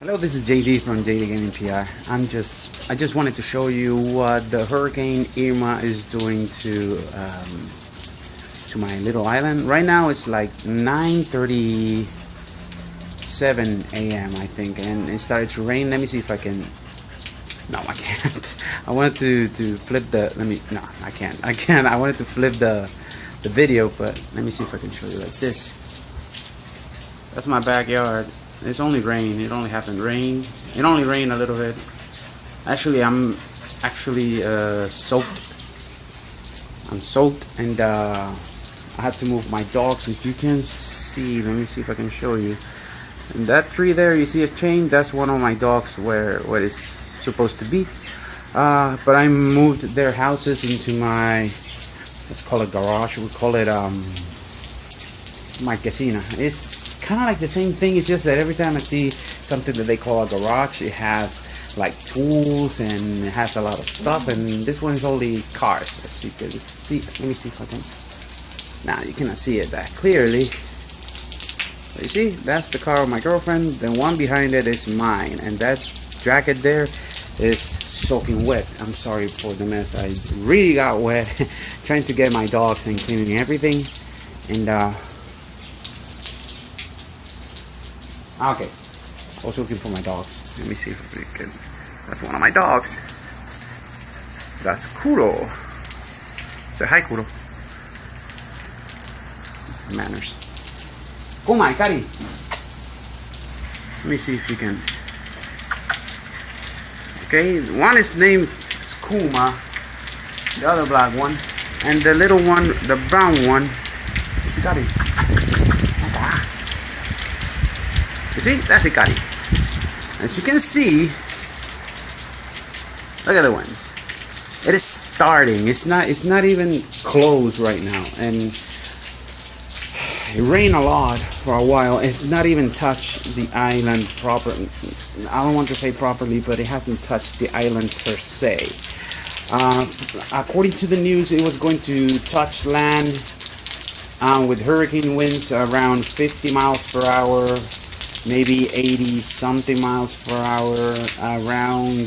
Hello, this is JD from JDGamingPR. I just wanted to show you what the Hurricane Irma is doing to my little island. Right now it's like 9:37 a.m. I think, and it started to rain. Let me see if I can. No, I can't. I wanted to flip the. No, I can't. I wanted to flip the video, but let me see if I can show you like this. That's my backyard. It's only rain. It only happened rain. It only rained a little bit. Actually, I'm soaked. I'm soaked, and I have to move my dogs. If you can see, let me see if I can show you. And that tree there, you see a chain? That's one of my dogs where it's supposed to be. But I moved their houses into my, let's call it garage. We call it my casina. It's kind of like the same thing. It's just that every time I see something that they call a garage, it has like tools and it has a lot of stuff, and this one is only cars, as you can see. Let me see if I can. Now you cannot see it that clearly. You see, that's the car of my girlfriend. The one behind it is mine, and that jacket there is soaking wet. I'm sorry for the mess. I really got wet trying to get my dogs and cleaning everything. And okay, I was looking for my dogs. Let me see if we can. That's one of my dogs. That's Kuro. Say hi, Kuro. Manners. Kuma, Kari. Let me see if you can. Okay, one is named Kuma, the other black one, and the little one, the brown one, is Kari. You see, that's Ikari. As you can see, look at the winds. It is starting. It's not even close right now, and it rained a lot for a while. It's not even touched the island proper. I don't want to say properly, but it hasn't touched the island per se. According to the news, it was going to touch land with hurricane winds around 50 miles per hour. Maybe 80 something miles per hour around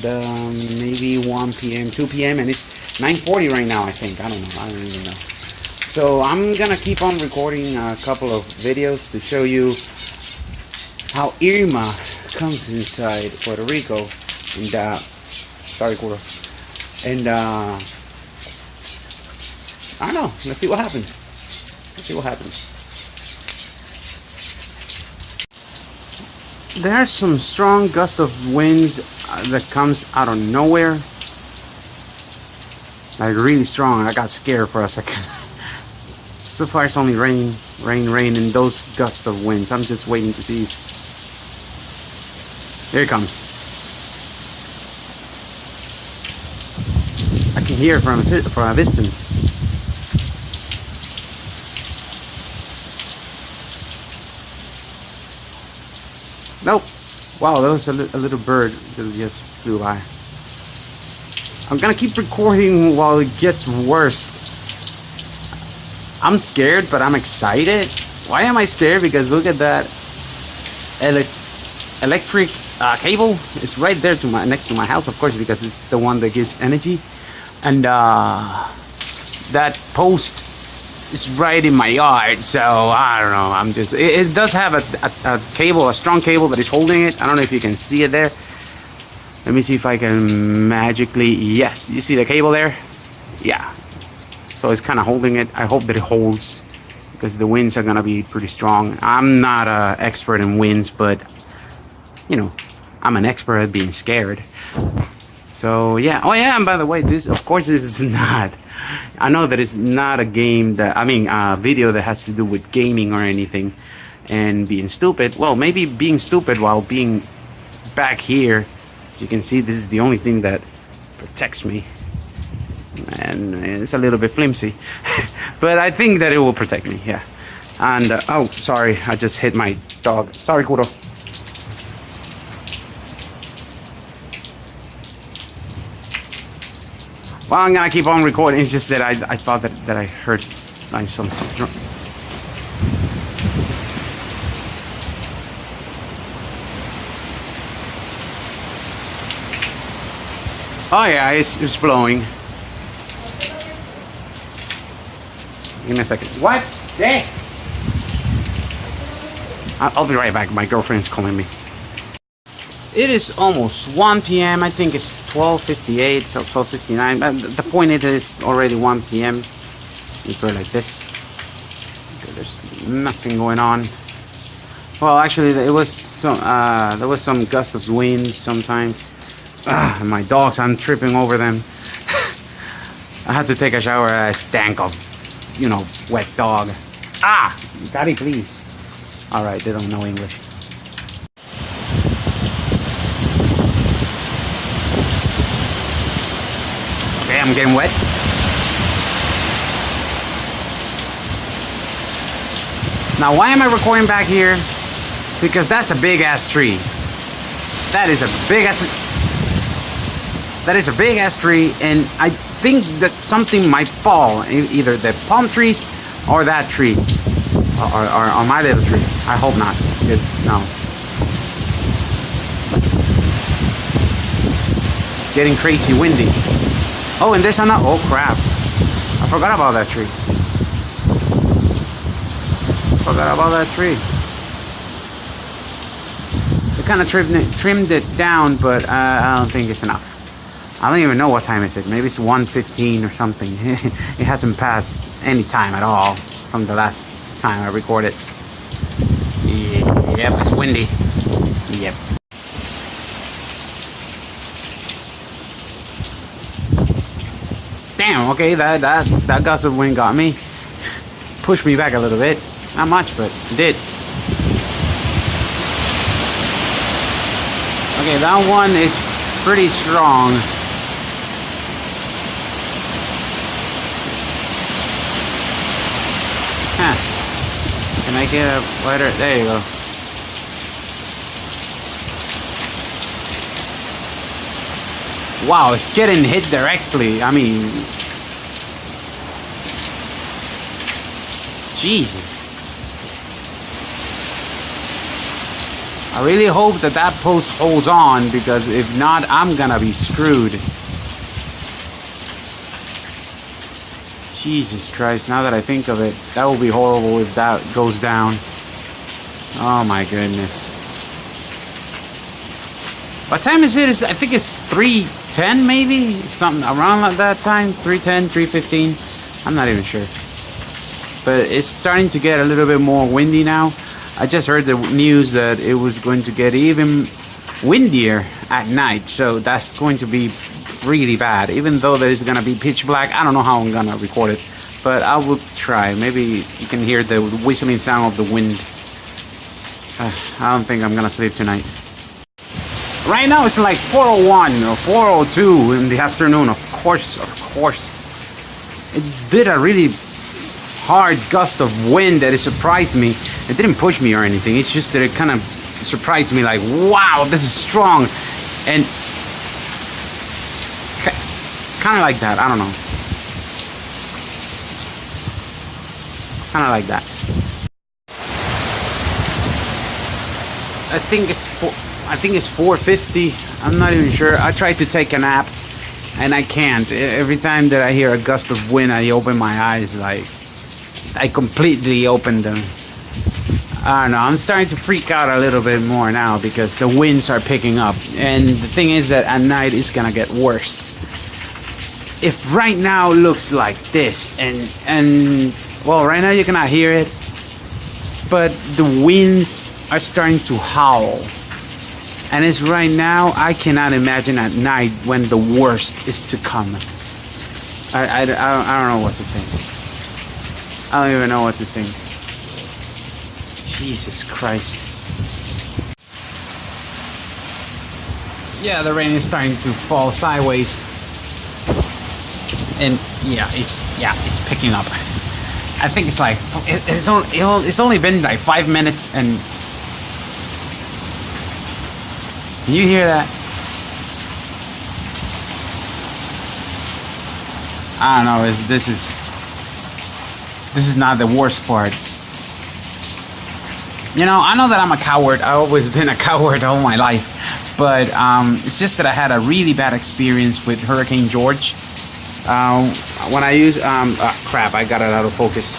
maybe 1 p.m. 2 p.m. and it's 9:40 right now. I think. I don't even know. So I'm gonna keep on recording a couple of videos to show you how Irma comes inside Puerto Rico, and sorry, Kuro. And I don't know. Let's see what happens. Let's see what happens. There's some strong gust of winds that comes out of nowhere, like really strong. I got scared for a second. So far it's only rain, and those gusts of winds. I'm just waiting to see. There it comes. I can hear it from a distance. Nope. Wow, that was a little bird that just flew by. I'm gonna keep recording while it gets worse. I'm scared, but I'm excited. Why am I scared? Because look at that electric cable. It's right there next to my house, of course, because it's the one that gives energy. And that post is right in my yard, so I don't know. It does have a cable, a strong cable that is holding it. I don't know if you can see it there. Let me see if I can magically. Yes, you see the cable there? Yeah. So it's kind of holding it. I hope that it holds, because the winds are gonna be pretty strong. I'm not an expert in winds, but you know, I'm an expert at being scared. So yeah. Oh yeah, and by the way, this is not. I know that it's not a game that, video that has to do with gaming or anything and being stupid. Well, maybe being stupid while being back here. As you can see, this is the only thing that protects me. And it's a little bit flimsy. But I think that it will protect me, yeah. And, oh, sorry, I just hit my dog. Sorry, Kuro. Well, I'm gonna keep on recording. It's just that I thought that I heard like some. Oh yeah, it's blowing. Give me a second. What? Hey! I'll be right back. My girlfriend's calling me. It is almost 1 p.m. I think it's 12:58 or 12:59. The point is it's already 1 p.m. You go like this. Okay, there's nothing going on. Well, actually, there was some gust of wind sometimes. My dogs, I'm tripping over them. I had to take a shower. I stank of, you know, wet dog. Daddy, please. All right, they don't know English. Okay, I'm getting wet. Now, why am I recording back here? Because that's a big ass tree. That is a big ass tree, and I think that something might fall, either the palm trees or that tree, or my little tree. I hope not, because no. It's getting crazy windy. Oh, and there's another. Oh crap! I forgot about that tree. They kind of trimmed it down, but I don't think it's enough. I don't even know what time is it. Maybe it's 1:15 or something. It hasn't passed any time at all from the last time I recorded. Yep, it's windy. Yep. Damn. Okay, that gust of wind got me. Pushed me back a little bit. Not much, but it did. Okay, that one is pretty strong. Huh. Can I get a lighter? There you go. Wow, it's getting hit directly. I mean, Jesus. I really hope that post holds on, because if not, I'm gonna be screwed. Jesus Christ, now that I think of it, that would be horrible if that goes down. Oh my goodness. What time is it? I think it's 3:10 maybe? Something around like that time. 3:10, 3:15. I'm not even sure. But it's starting to get a little bit more windy now. I just heard the news that it was going to get even windier at night, so that's going to be really bad. Even though there is going to be pitch black, I don't know how I'm going to record it, but I will try. Maybe you can hear the whistling sound of the wind. I don't think I'm going to sleep tonight. Right now it's like 4:01 or 4:02 in the afternoon. Of course. It did a really hard gust of wind that it surprised me. It didn't push me or anything. It's just that it kind of surprised me, like, wow, this is strong. And kind of like that. I don't know. Kind of like that. I think it's 4:50. I'm not even sure. I tried to take a nap and I can't. Every time that I hear a gust of wind, I open my eyes, like I completely opened them. I don't know. I'm starting to freak out a little bit more now because the winds are picking up. And the thing is that at night it's gonna get worse. If right now looks like this, and well, right now you cannot hear it, but the winds are starting to howl. And it's right now, I cannot imagine at night when the worst is to come. I don't know what to think. I don't even know what to think. Jesus Christ. Yeah, the rain is starting to fall sideways. And it's picking up. I think it's like, it's only been like 5 minutes, and can you hear that? I don't know. This is not the worst part. You know, I know that I'm a coward. I've always been a coward all my life. But it's just that I had a really bad experience with Hurricane George. When I use crap, I got it out of focus.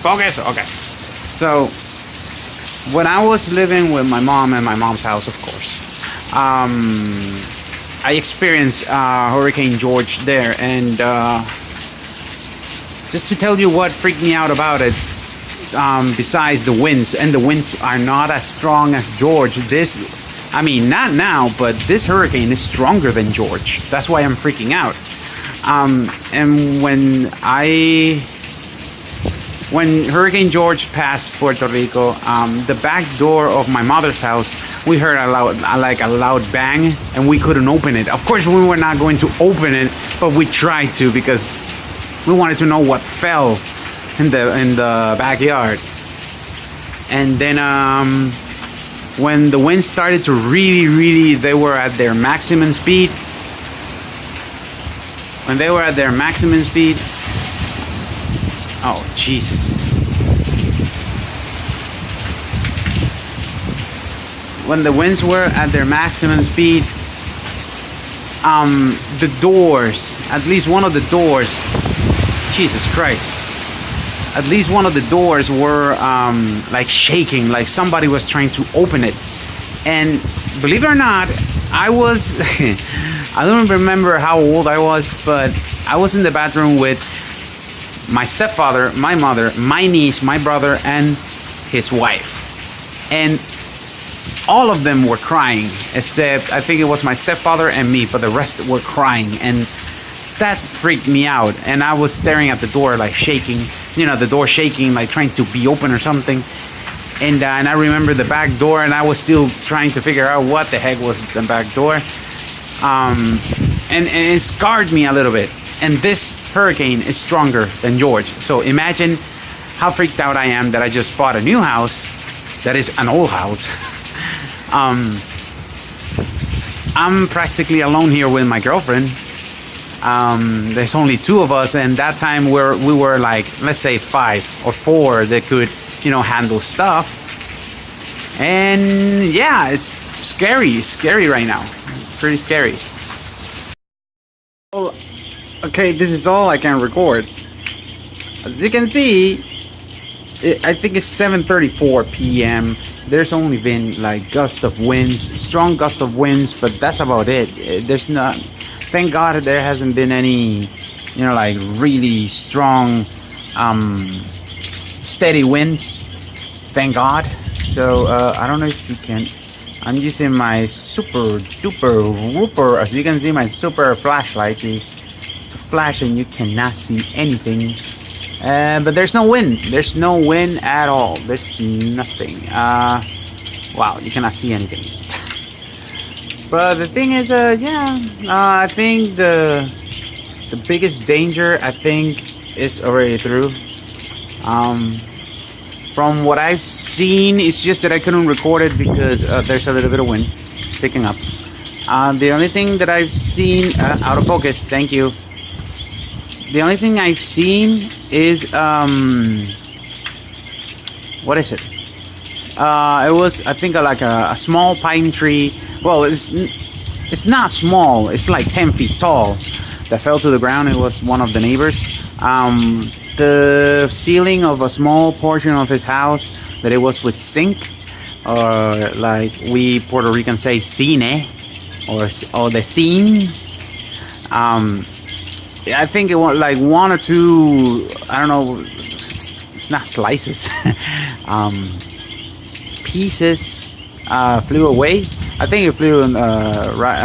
Focus. Okay. So when I was living with my mom in my mom's house, of course, I experienced Hurricane George there, and just to tell you what freaked me out about it, besides the winds, and the winds are not as strong as George. I mean, not now, but this hurricane is stronger than George. That's why I'm freaking out. And when Hurricane George passed Puerto Rico, the back door of my mother's house, we heard a loud bang, and we couldn't open it. Of course, we were not going to open it, but we tried to because we wanted to know what fell in the backyard. And then when the wind started to really, they were at their maximum speed. When they were at their maximum speed, oh Jesus. When the winds were at their maximum speed, the doors, at least one of the doors, Jesus Christ, at least one of the doors were like shaking, like somebody was trying to open it. And believe it or not, I was, I don't remember how old I was, but I was in the bathroom with my stepfather, my mother, my niece, my brother, and his wife. And all of them were crying, except I think it was my stepfather and me, but the rest were crying. And that freaked me out. And I was staring at the door, like shaking, the door shaking, like trying to be open or something. And I remember the back door, and I was still trying to figure out what the heck was the back door. And it scarred me a little bit. And this hurricane is stronger than George. So imagine how freaked out I am that I just bought a new house that is an old house. I'm practically alone here with my girlfriend. There's only two of us, and that time we were like, let's say 5 or 4 that could, handle stuff. And yeah, it's scary right now. Pretty scary. Well, okay, this is all I can record. As you can see, I think it's 7:34 p.m. There's only been like strong gusts of winds, but that's about it. There's not, thank God there hasn't been any, like really strong, steady winds. Thank God. So I don't know if you can, I'm using my super duper whooper, as you can see, my super flashlight to flash, and you cannot see anything. But there's no wind. There's no wind at all. There's nothing. Wow, you cannot see anything. But the thing is, I think the biggest danger, I think, is already through. From what I've seen, it's just that I couldn't record it because there's a little bit of wind. It's picking up. The only thing that I've seen, out of focus, thank you. The only thing I've seen is, what is it? It was, I think, like a small pine tree. Well, it's not small. It's like 10 feet tall that fell to the ground. It was one of the neighbors. The ceiling of a small portion of his house that it was with zinc, or like we Puerto Ricans say, cine, or the scene. I think it was like 1 or 2, I don't know, it's not slices, pieces flew away. I think it flew right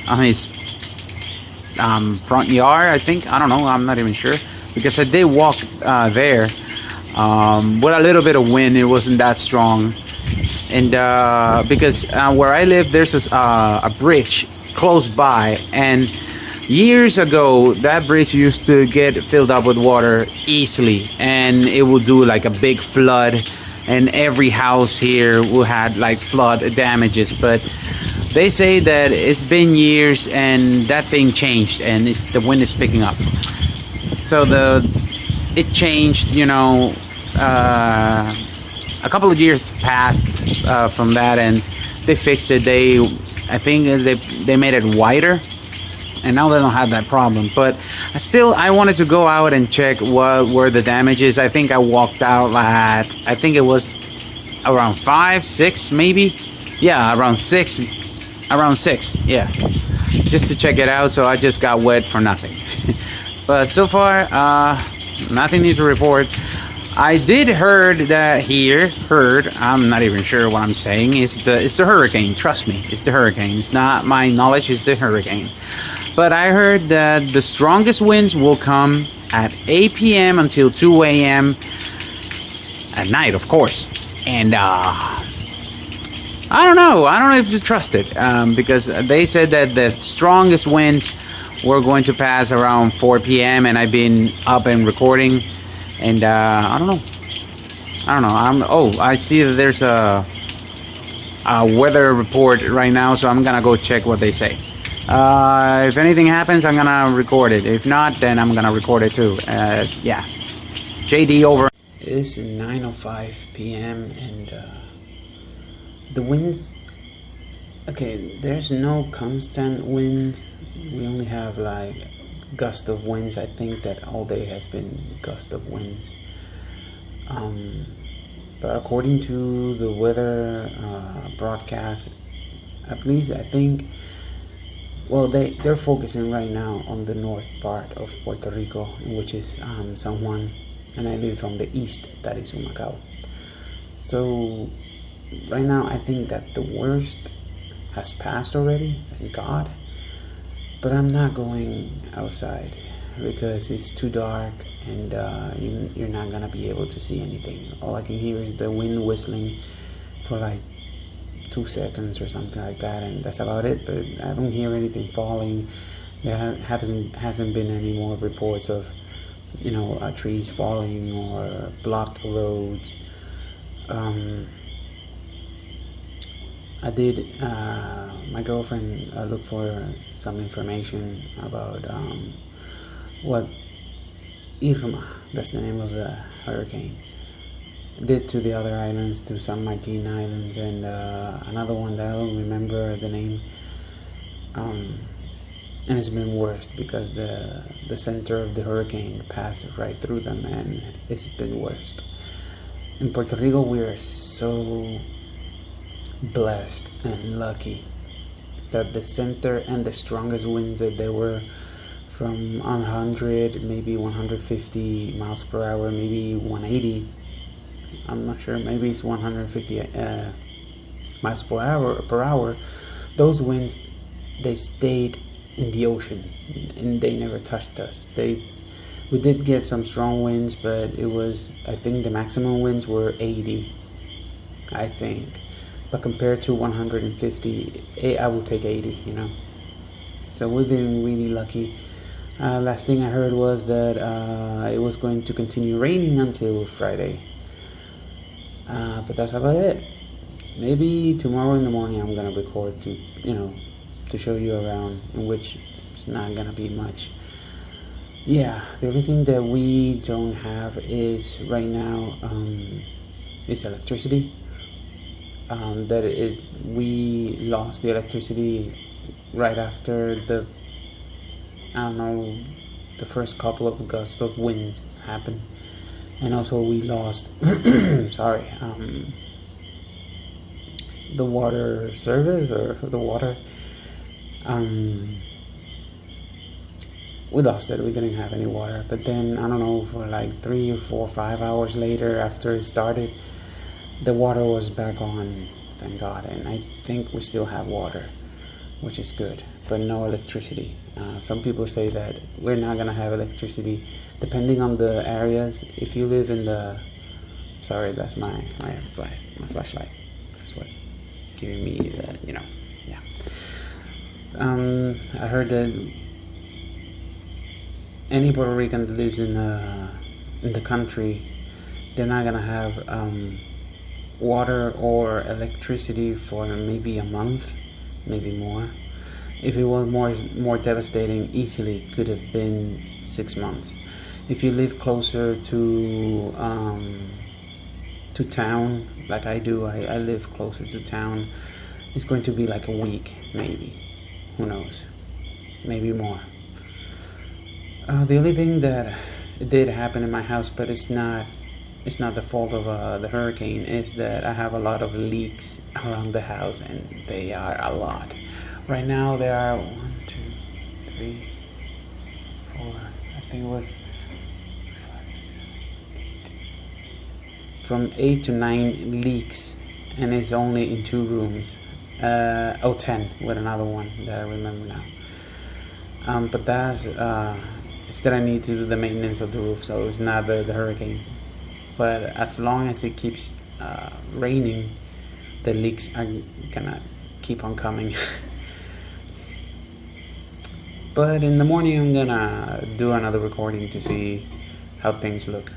on his front yard, I think. I don't know, I'm not even sure, because I did walk there with a little bit of wind. It wasn't that strong. And because where I live, there's a bridge close by, and years ago, that bridge used to get filled up with water easily, and it would do like a big flood, and every house here will had like flood damages. But they say that it's been years, and that thing changed, and the wind is picking up. So it changed, a couple of years passed from that, and they fixed it. I think they made it wider, and now they don't have that problem. But still, I wanted to go out and check what were the damages. I think I walked out at, I think it was around 5, 6 maybe. Yeah, around 6. Yeah, just to check it out. So I just got wet for nothing. But so far, nothing new to report. I did heard, I'm not even sure what I'm saying. It's the hurricane. Trust me, it's the hurricane. It's not my knowledge, it's the hurricane. But I heard that the strongest winds will come at 8 p.m. until 2 a.m. at night, of course. And I don't know if to trust it, because they said that the strongest winds were going to pass around 4 p.m. and I've been up and recording. And I don't know. I see that there's a weather report right now, so I'm gonna go check what they say. If anything happens, I'm gonna record it. If not, then I'm gonna record it too. Yeah. JD over. It's 9:05 p.m. and the winds. Okay, there's no constant winds. We only have like gust of winds. I think that all day has been gust of winds. But according to the weather broadcast, at least I think, well, they're focusing right now on the north part of Puerto Rico, which is San Juan, and I live on the east, that is Humacao. So right now I think that the worst has passed already, thank God. But I'm not going outside because it's too dark and you're not gonna be able to see anything. All I can hear is the wind whistling for like 2 seconds or something like that, and that's about it. But I don't hear anything falling. There hasn't been any more reports of trees falling or blocked roads. I did, my girlfriend looked for some information about what Irma, that's the name of the hurricane, did to the other islands, to San Martin Islands, and another one that I don't remember the name. And it's been worse because the center of the hurricane passed right through them, and it's been worse. In Puerto Rico, we are so blessed and lucky that the center and the strongest winds that they were from 100, maybe 150 miles per hour, maybe 180. I'm not sure. Maybe it's 150 miles per hour. Those winds, they stayed in the ocean and they never touched us. We did get some strong winds, but it was, I think the maximum winds were 80, I think. But compared to 150, I will take 80, So we've been really lucky. Last thing I heard was that it was going to continue raining until Friday. But that's about it. Maybe tomorrow in the morning I'm gonna record to show you around, in which it's not gonna be much. Yeah, the only thing that we don't have is right now is electricity. We lost the electricity right after the first couple of gusts of wind happened, and also we lost the water service, or the water. We lost it. We didn't have any water. But then I don't know, for like 3 or 4 or 5 hours later, after it started, the water was back on, thank God, and I think we still have water, which is good, but no electricity. Some people say that we're not gonna have electricity, depending on the areas. If you live in the, sorry, that's my flashlight. That's what's giving me the, yeah. I heard that any Puerto Rican that lives in the country, they're not gonna have water or electricity for maybe a month, maybe more. If it was more devastating, easily could have been 6 months. If you live closer to town, like I do, I live closer to town, it's going to be like a week, maybe. Who knows? Maybe more. The only thing that did happen in my house, but it's not the fault of the hurricane, is that I have a lot of leaks around the house, and they are a lot. Right now there are 1, 2, 3, 4. I think it was 5, 6, 7, 8. From 8 to 9 leaks, and it's only in 2 rooms. 10 with another one that I remember now. But that's it's that I need to do the maintenance of the roof, so it's not the hurricane. But as long as it keeps raining, the leaks are gonna keep on coming. But in the morning I'm gonna do another recording to see how things look,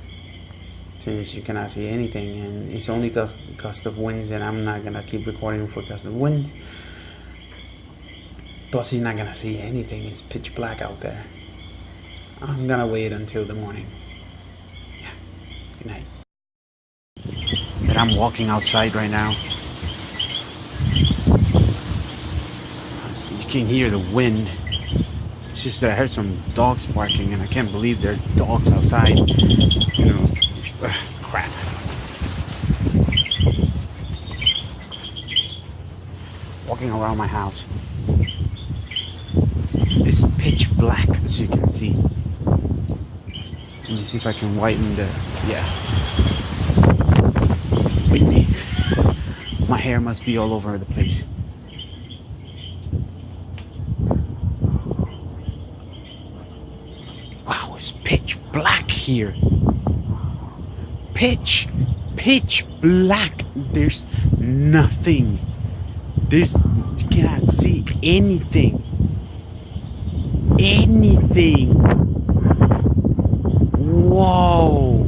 since you cannot see anything and it's only gust of winds, and I'm not gonna keep recording for gust of winds. Plus you're not gonna see anything, it's pitch black out there. I'm gonna wait until the morning. Yeah, good night. But I'm walking outside right now. You can hear the wind. It's just that I heard some dogs barking, and I can't believe there are dogs outside. You know, crap. Walking around my house. It's pitch black, as you can see. Let me see if I can whiten the... yeah. Wait me. My hair must be all over the place. Wow, it's pitch black here. Pitch black. There's nothing. You cannot see anything. Whoa!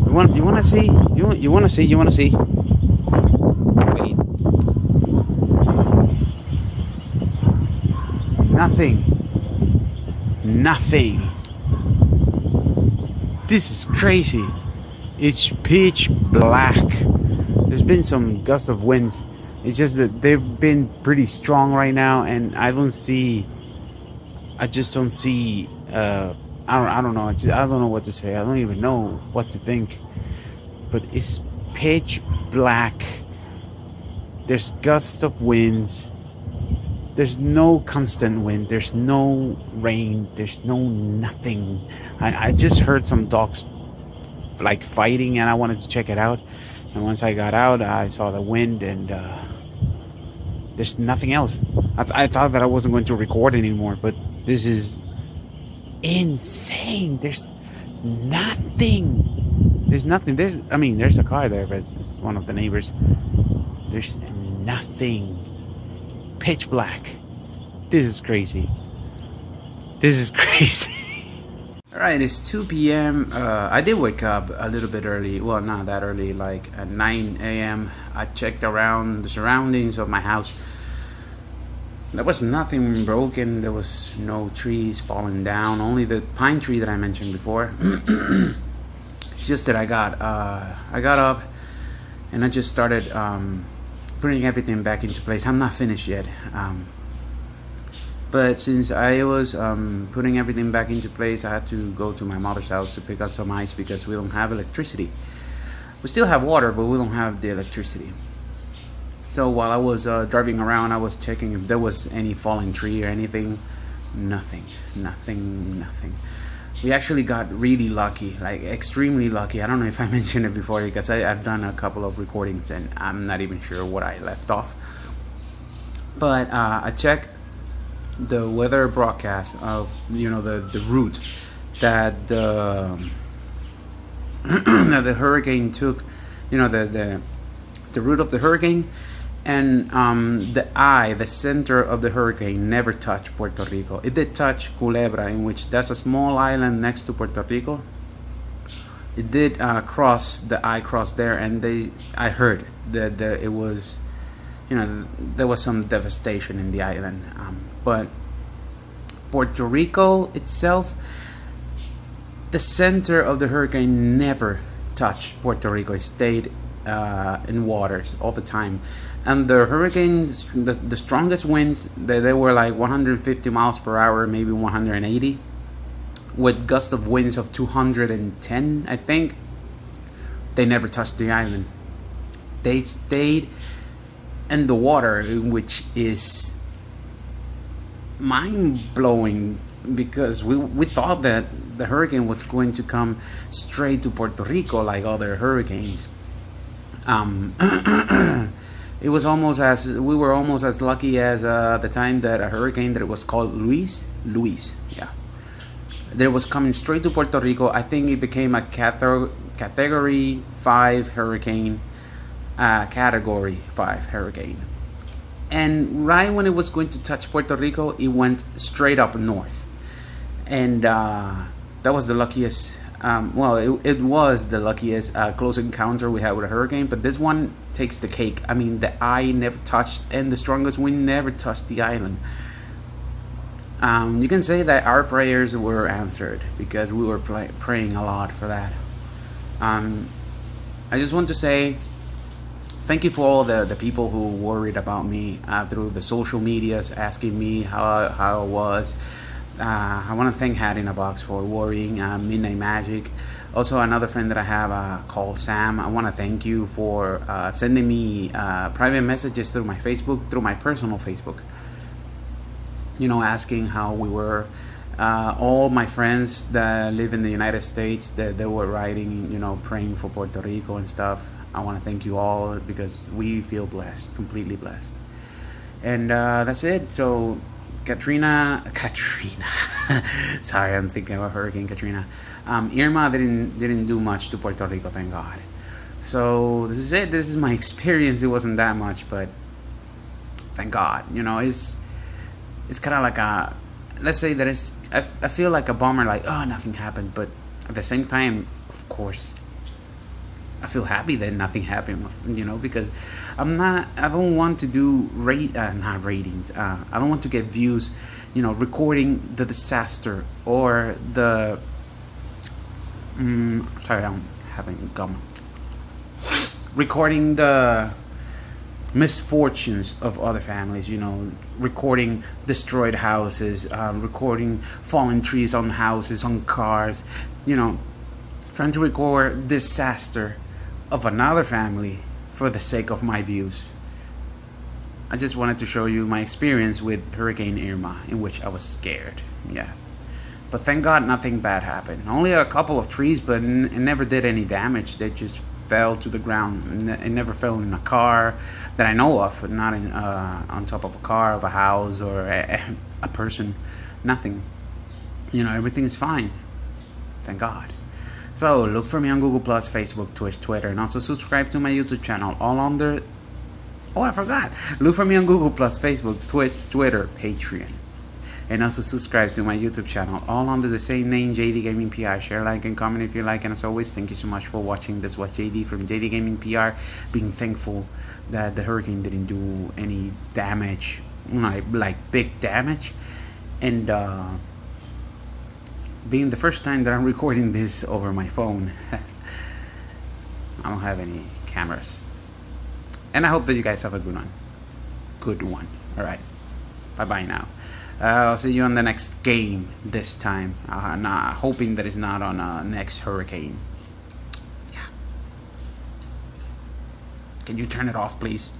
You want to see? You want to see? Wait. Nothing. This is crazy. It's pitch black. There's been some gust of winds. It's just that they've been pretty strong right now, and I just don't see. I don't know. I don't know what to say. I don't even know what to think. But it's pitch black. There's gusts of winds. There's no constant wind. There's no rain. There's no nothing. I just heard some dogs like fighting, and I wanted to check it out. And once I got out, I saw the wind, and there's nothing else. I thought that I wasn't going to record anymore, but this is insane. There's nothing. There's a car there, but it's one of the neighbors. There's nothing. Pitch black. This is crazy. Alright, it's 2 p.m. I did wake up a little bit early. Well, not that early, like at 9 a.m. I checked around the surroundings of my house. There was nothing broken. There was no trees falling down. Only the pine tree that I mentioned before. It's just that I got up and I just started putting everything back into place. I'm not finished yet. But since I was putting everything back into place, I had to go to my mother's house to pick up some ice because we don't have electricity. We still have water, but we don't have the electricity. So while I was driving around, I was checking if there was any fallen tree or anything. Nothing. We actually got really lucky, like extremely lucky. I don't know if I mentioned it before because I've done a couple of recordings and I'm not even sure what I left off. But I checked the weather broadcast of the route that the that the hurricane took, the route of the hurricane, and the center of the hurricane never touched Puerto Rico. It did touch Culebra, in which that's a small island next to Puerto Rico. It did cross there, and I heard that it was, there was some devastation in the island. But Puerto Rico itself, the center of the hurricane never touched Puerto Rico. It stayed in waters all the time. And the hurricanes, the strongest winds, they were like 150 miles per hour, maybe 180, with gusts of winds of 210, I think. They never touched the island. They stayed in the water, which is mind-blowing, because we thought that the hurricane was going to come straight to Puerto Rico like other hurricanes. It was almost as we were almost as lucky as the time that a hurricane that was called Luis, yeah, that was coming straight to Puerto Rico. I think it became a category 5 hurricane, and right when it was going to touch Puerto Rico, it went straight up north, and that was the luckiest. It was the luckiest close encounter we had with a hurricane, but this one takes the cake. I mean, the eye never touched, and the strongest wind never touched the island. You can say that our prayers were answered, because we were praying a lot for that. I just want to say thank you for all the people who worried about me through the social medias, asking me how I was. I want to thank Hat in a Box for worrying, Midnight Magic. Also, another friend that I have called Sam. I want to thank you for sending me private messages through my Facebook, through my personal Facebook. You know, asking how we were. All my friends that live in the United States, that they were writing, you know, praying for Puerto Rico and stuff. I want to thank you all, because we feel blessed, completely blessed. And that's it. So Katrina. Sorry, I'm thinking about Hurricane Katrina. Irma didn't do much to Puerto Rico, thank God. So this is it. This is my experience. It wasn't that much, but thank God. You know, it's kind of like a, let's say that it's. I feel like a bummer, like, oh, nothing happened, but at the same time, of course, I feel happy that nothing happened, you know, because I don't want to do not ratings. I don't want to get views, you know, recording the disaster or the. Sorry, I'm having gum. Recording the misfortunes of other families, you know, recording destroyed houses, recording fallen trees on houses, on cars, you know, trying to record disaster of another family for the sake of my views. I just wanted to show you my experience with Hurricane Irma, in which I was scared. Yeah, but thank God nothing bad happened. Only a couple of trees, but it never did any damage. They just fell to the ground. It never fell in a car that I know of, not in on top of a car, of a house, or a person. Nothing. You know, everything is fine. Thank God. So look for me on Google+, Facebook, Twitch, Twitter, and also subscribe to my YouTube channel. All under. Oh, I forgot. Look for me on Google+, Facebook, Twitch, Twitter, Patreon, and also subscribe to my YouTube channel, all under the same name, JDGamingPR. Share, like, and comment if you like. And as always, thank you so much for watching. This was JD from JDGamingPR, being thankful that the hurricane didn't do any damage, like big damage, and being the first time that I'm recording this over my phone. I don't have any cameras. And I hope that you guys have a good one. Alright, bye-bye now. I'll see you on the next game this time. Hoping that it's not on next hurricane. Yeah. Can you turn it off, please?